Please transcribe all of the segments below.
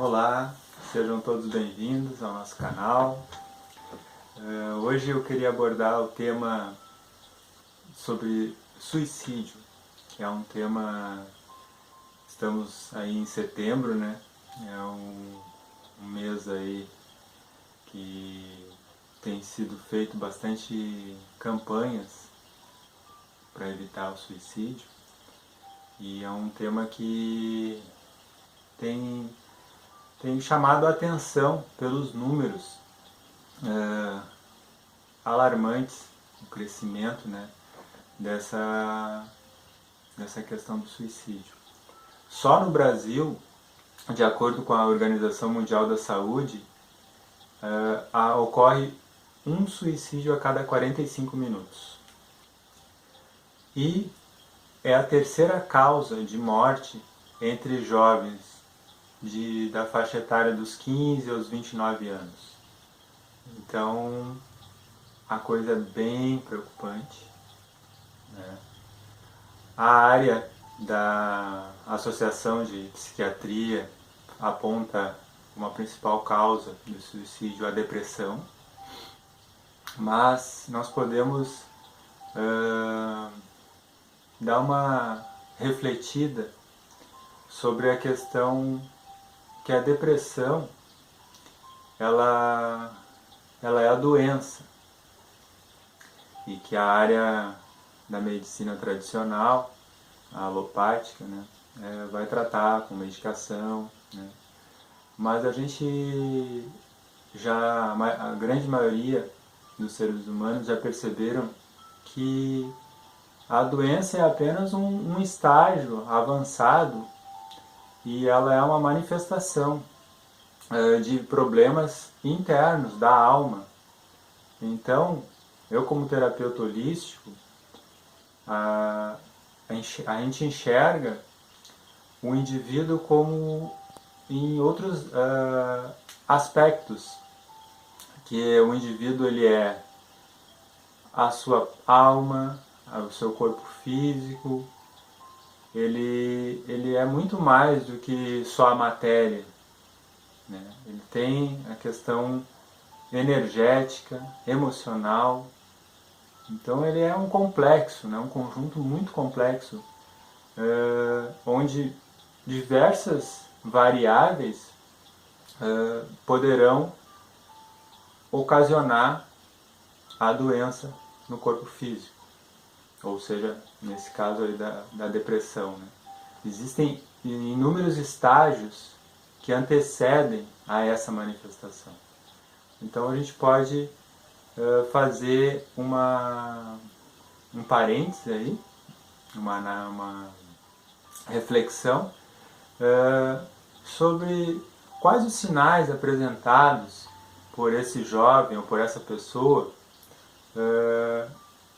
Olá, sejam todos bem-vindos ao nosso canal. Hoje eu queria abordar o tema sobre suicídio, que é um tema, estamos aí em setembro, né? É um mês aí que tem sido feito bastante campanhas para evitar o suicídio, e é um tema que tem chamado a atenção pelos números alarmantes, o crescimento, né, dessa questão do suicídio. Só no Brasil, de acordo com a Organização Mundial da Saúde, ocorre um suicídio a cada 45 minutos. E é a terceira causa de morte entre jovens da faixa etária dos 15 aos 29 anos. Então, a coisa é bem preocupante, né? A área da Associação de Psiquiatria aponta uma principal causa do suicídio a depressão, mas nós podemos dar uma refletida sobre a questão que a depressão ela é a doença, e que a área da medicina tradicional, a alopática, né, vai tratar com medicação, né, mas a grande maioria dos seres humanos já perceberam que a doença é apenas um estágio avançado, e ela é uma manifestação de problemas internos da alma. Então, eu como terapeuta holístico, a gente enxerga o indivíduo como em outros aspectos, que o indivíduo ele é a sua alma, o seu corpo físico, ele é muito mais do que só a matéria, né? Ele tem a questão energética, emocional. Então ele é um complexo, né? Um conjunto muito complexo, onde diversas variáveis poderão ocasionar a doença no corpo físico, ou seja, nesse caso aí da depressão, né? Existem inúmeros estágios que antecedem a essa manifestação. Então a gente pode fazer um parênteses aí, uma reflexão sobre quais os sinais apresentados por esse jovem ou por essa pessoa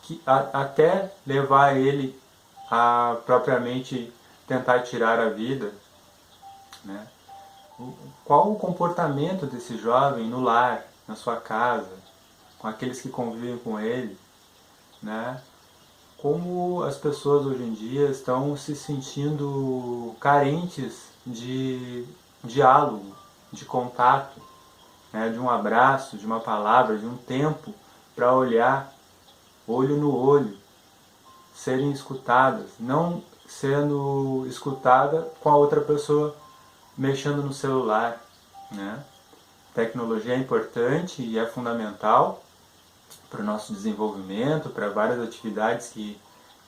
que até levar ele a propriamente tentar tirar a vida, né? Qual o comportamento desse jovem no lar, na sua casa, com aqueles que convivem com ele, né? Como as pessoas hoje em dia estão se sentindo carentes de diálogo, de contato, né? De um abraço, de uma palavra, de um tempo para olhar olho no olho, serem escutadas, não sendo escutada com a outra pessoa mexendo no celular, né? Tecnologia é importante e é fundamental para o nosso desenvolvimento, para várias atividades que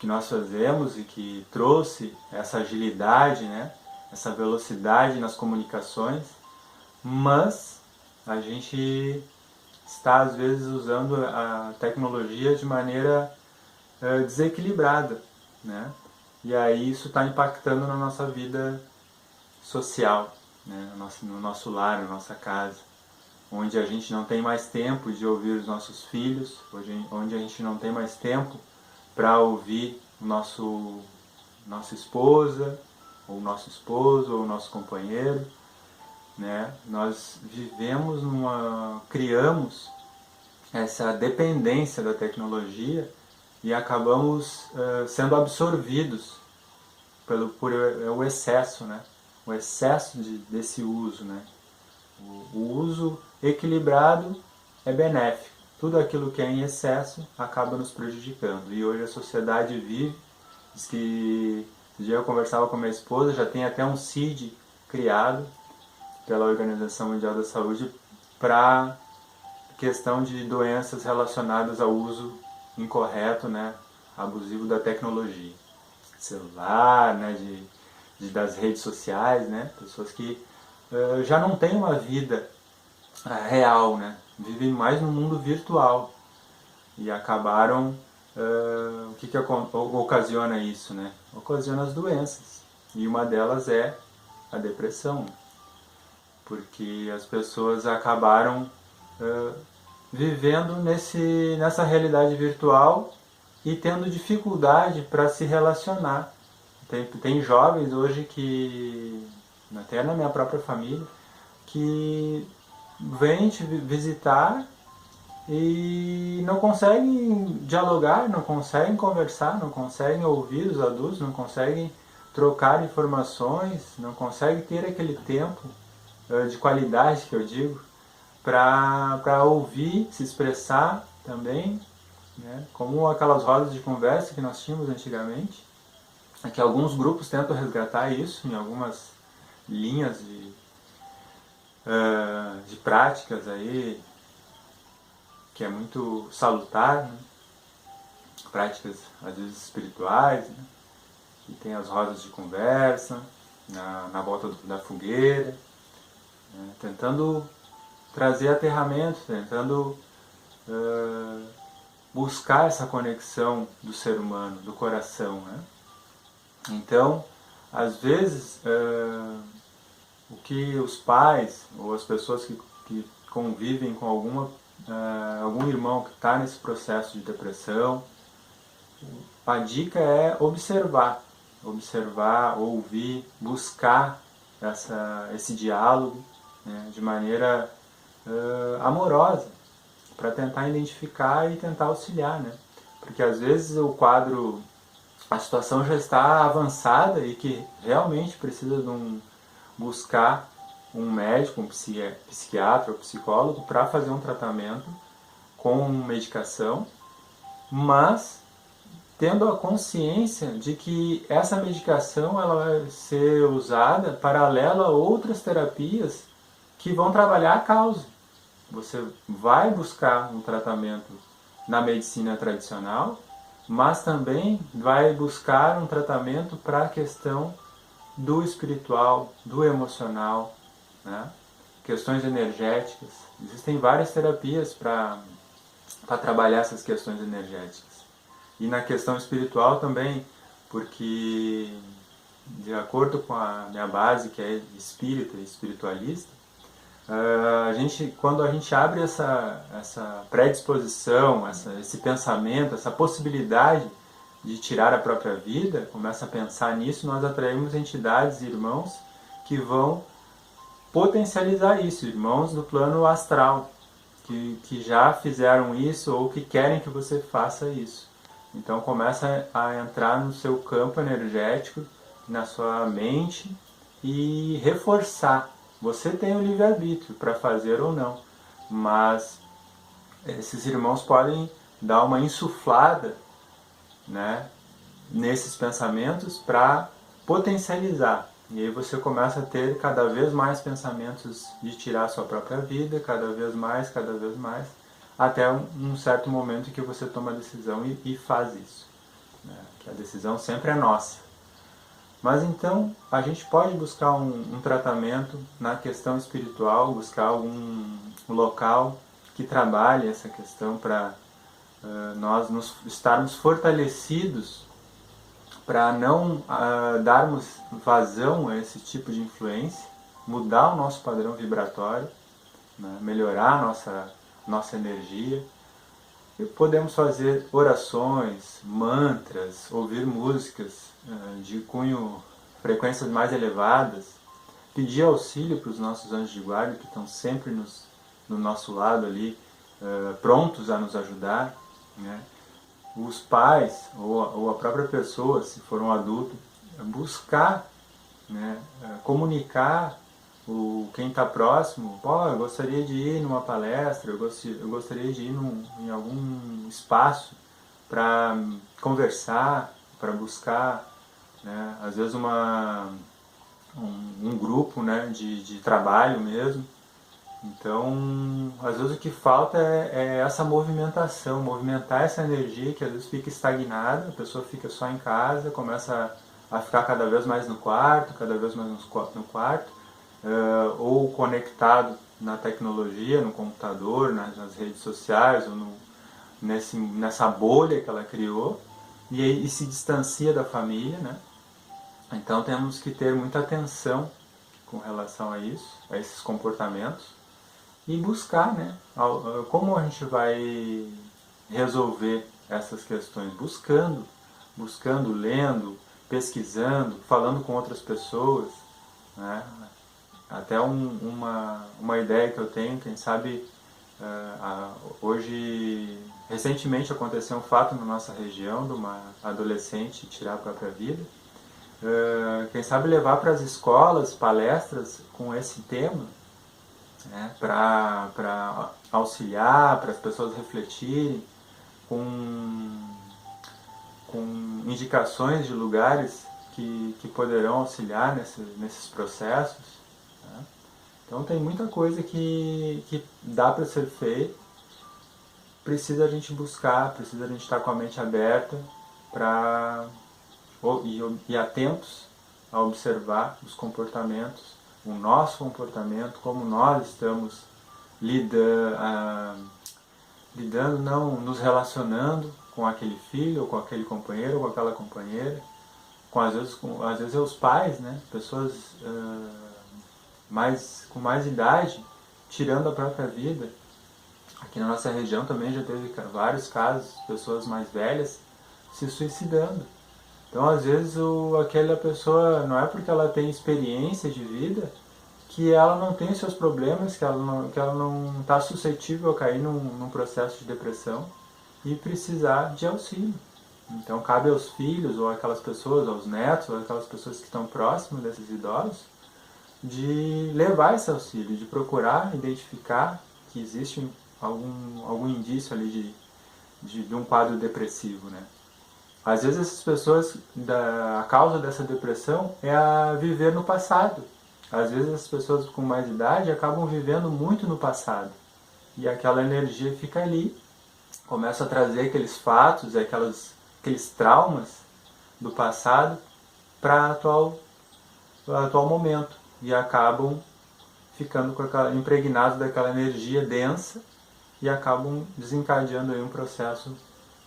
nós fazemos, e que trouxe essa agilidade, né? Essa velocidade nas comunicações, mas a gente está às vezes usando a tecnologia de maneira desequilibrada, né? E aí isso está impactando na nossa vida social, né? No nosso lar, na nossa casa, onde a gente não tem mais tempo de ouvir os nossos filhos, onde a gente não tem mais tempo para ouvir nossa esposa, ou nosso esposo, ou nosso companheiro, né? Nós criamos essa dependência da tecnologia e acabamos sendo absorvidos por o excesso, né? o excesso desse uso, né? O uso equilibrado é benéfico. Tudo aquilo que é em excesso acaba nos prejudicando. E hoje a sociedade vive, diz que esse dia eu conversava com a minha esposa, já tem até um CID criado pela Organização Mundial da Saúde para questão de doenças relacionadas ao uso incorreto, né, abusivo da tecnologia, celular, né, das redes sociais, né, pessoas que já não têm uma vida real, né, vivem mais no mundo virtual e acabaram, o que ocasiona isso, né? Ocasiona as doenças, e uma delas é a depressão, porque as pessoas acabaram vivendo nessa realidade virtual e tendo dificuldade para se relacionar. Tem jovens hoje que, até na minha própria família, que vêm te visitar e não conseguem dialogar, não conseguem conversar, não conseguem ouvir os adultos, não conseguem trocar informações, não conseguem ter aquele tempo de qualidade, que eu digo, para ouvir, se expressar também, né? Como aquelas rodas de conversa que nós tínhamos antigamente, que alguns grupos tentam resgatar isso em algumas linhas de práticas aí, que é muito salutar, né? Práticas às vezes espirituais, né? E tem as rodas de conversa na volta da fogueira, né? Tentando trazer aterramento, tentando buscar essa conexão do ser humano, do coração, né? Então, às vezes, o que os pais ou as pessoas que convivem com algum irmão que está nesse processo de depressão, a dica é observar, ouvir, buscar esse diálogo, né, de maneira amorosa, para tentar identificar e tentar auxiliar, né? Porque às vezes a situação já está avançada e que realmente precisa buscar um médico, um psiquiatra ou psicólogo para fazer um tratamento com medicação, mas tendo a consciência de que essa medicação ela vai ser usada paralela a outras terapias que vão trabalhar a causa. Você vai buscar um tratamento na medicina tradicional, mas também vai buscar um tratamento para a questão do espiritual, do emocional, né? Questões energéticas. Existem várias terapias para trabalhar essas questões energéticas. E na questão espiritual também, porque de acordo com a minha base, que é espírita, espiritualista, quando a gente abre essa predisposição, esse pensamento, essa possibilidade de tirar a própria vida, começa a pensar nisso, nós atraímos entidades e irmãos que vão potencializar isso, irmãos do plano astral, que já fizeram isso ou que querem que você faça isso. Então começa a entrar no seu campo energético, na sua mente e reforçar. Você tem o livre-arbítrio para fazer ou não, mas esses irmãos podem dar uma insuflada, né, nesses pensamentos para potencializar. E aí você começa a ter cada vez mais pensamentos de tirar a sua própria vida, cada vez mais, até um certo momento que você toma a decisão e faz isso, né? Que a decisão sempre é nossa. Mas então a gente pode buscar um tratamento na questão espiritual, buscar algum local que trabalhe essa questão para nós estarmos fortalecidos para não darmos vazão a esse tipo de influência, mudar o nosso padrão vibratório, né, melhorar a nossa energia. E podemos fazer orações, mantras, ouvir músicas de cunho, frequências mais elevadas, pedir auxílio para os nossos anjos de guarda que estão sempre no nosso lado ali, prontos a nos ajudar, né? Os pais ou a própria pessoa, se for um adulto, buscar né, comunicar quem está próximo, eu gostaria de ir numa palestra, eu gostaria de ir em algum espaço para conversar, para buscar, né, às vezes um grupo, né, de trabalho mesmo. Então, às vezes o que falta é essa movimentação, movimentar essa energia que às vezes fica estagnada, a pessoa fica só em casa, começa a ficar cada vez mais no quarto, cada vez mais no quarto, ou conectado na tecnologia, no computador, nas redes sociais, ou nessa bolha que ela criou, e se distancia da família, né? Então temos que ter muita atenção com relação a isso, a esses comportamentos, e buscar, né, como a gente vai resolver essas questões, buscando, lendo, pesquisando, falando com outras pessoas, né? Até uma ideia que eu tenho, quem sabe hoje, recentemente aconteceu um fato na nossa região de uma adolescente tirar a própria vida. Quem sabe levar para as escolas palestras com esse tema, né, para auxiliar, para as pessoas refletirem, com indicações de lugares que poderão auxiliar nesses processos. Né? Então tem muita coisa que dá para ser feita, precisa a gente buscar, precisa a gente estar com a mente aberta e atentos a observar os comportamentos, o nosso comportamento, como nós estamos lidando, não, nos relacionando com aquele filho, ou com aquele companheiro, ou com aquela companheira, às vezes os pais, né, pessoas com mais idade, tirando a própria vida. Aqui na nossa região também já teve vários casos, pessoas mais velhas se suicidando. Então, às vezes, aquela pessoa, não é porque ela tem experiência de vida que ela não tem seus problemas, que ela não está suscetível a cair num processo de depressão e precisar de auxílio. Então, cabe aos filhos, ou aquelas pessoas, aos netos, ou aquelas pessoas que estão próximas desses idosos, de levar esse auxílio, de procurar identificar que existe algum indício ali de um quadro depressivo, né? Às vezes essas pessoas, a causa dessa depressão é a viver no passado. Às vezes as pessoas com mais idade acabam vivendo muito no passado. E aquela energia fica ali, começa a trazer aqueles fatos, aqueles traumas do passado para o atual momento. E acabam ficando impregnados daquela energia densa e acabam desencadeando aí um processo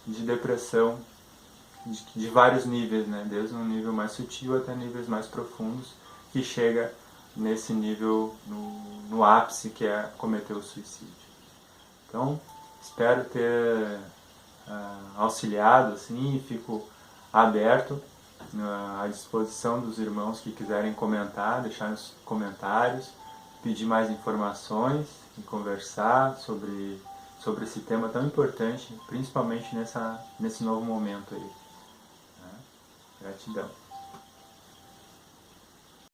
de depressão de vários níveis, né? Desde um nível mais sutil até níveis mais profundos, que chega nesse nível, no ápice, que é cometer o suicídio. Então, espero ter auxiliado, assim, e fico aberto à disposição dos irmãos que quiserem comentar, deixar nos comentários, pedir mais informações e conversar sobre esse tema tão importante, principalmente nesse novo momento aí. Gratidão.